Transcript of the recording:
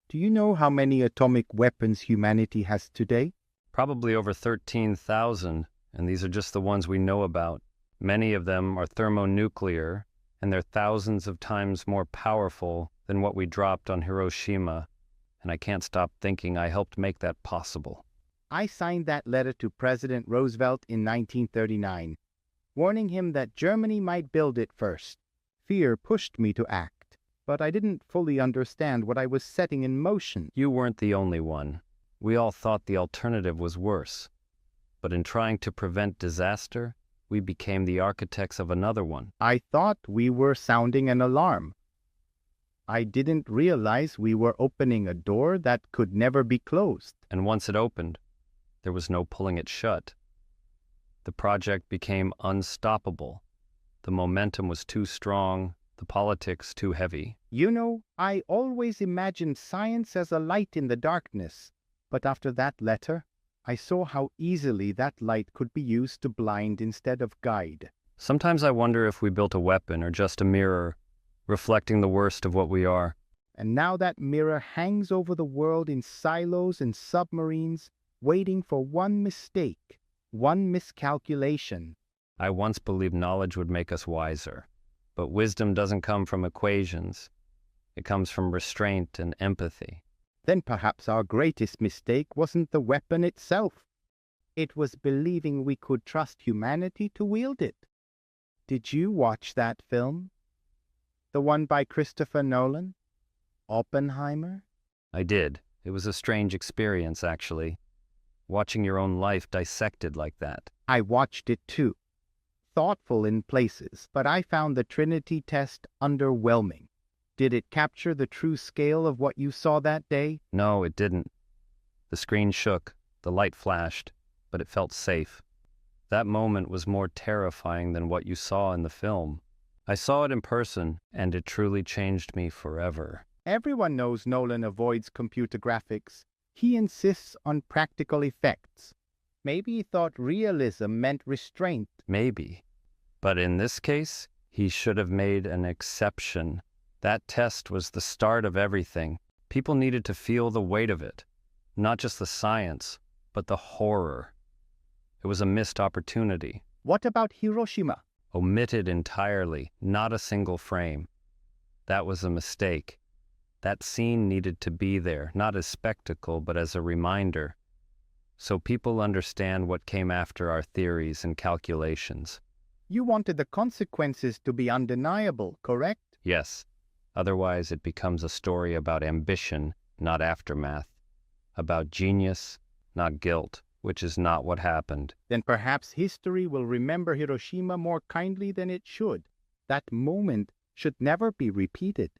Do you know how many atomic weapons humanity has today? Probably over 13,000, and these are just the ones we know about. Many of them are thermonuclear, and they're thousands of times more powerful than what we dropped on Hiroshima, and I can't stop thinking I helped make that possible. I signed that letter to President Roosevelt in 1939, warning him that Germany might build it first. Fear pushed me to act, but I didn't fully understand what I was setting in motion. You weren't the only one. We all thought the alternative was worse. But in trying to prevent disaster, we became the architects of another one. I thought we were sounding an alarm. I didn't realize we were opening a door that could never be closed. And once it opened, there was no pulling it shut. The project became unstoppable. The momentum was too strong, the politics too heavy. You know, I always imagined science as a light in the darkness, but after that letter, I saw how easily that light could be used to blind instead of guide. Sometimes I wonder if we built a weapon or just a mirror, reflecting the worst of what we are. And now that mirror hangs over the world in silos and submarines, waiting for one mistake, one miscalculation. I once believed knowledge would make us wiser, but wisdom doesn't come from equations. It comes from restraint and empathy. Then perhaps our greatest mistake wasn't the weapon itself. It was believing we could trust humanity to wield it. Did you watch that film? The one by Christopher Nolan? Oppenheimer? I did. It was a strange experience, actually. Watching your own life dissected like that. I watched it too. Thoughtful in places, but I found the Trinity test underwhelming. Did it capture the true scale of what you saw that day? No, it didn't. The screen shook, the light flashed, but it felt safe. That moment was more terrifying than what you saw in the film. I saw it in person, and it truly changed me forever. Everyone knows Nolan avoids computer graphics. He insists on practical effects. Maybe he thought realism meant restraint. Maybe. But in this case, he should have made an exception. That test was the start of everything. People needed to feel the weight of it. Not just the science, but the horror. It was a missed opportunity. What about Hiroshima? Omitted entirely, not a single frame. That was a mistake. That scene needed to be there, not as spectacle, but as a reminder, so people understand what came after our theories and calculations. You wanted the consequences to be undeniable, correct? Yes. Otherwise, it becomes a story about ambition, not aftermath. About genius, not guilt, which is not what happened. Then perhaps history will remember Hiroshima more kindly than it should. That moment should never be repeated.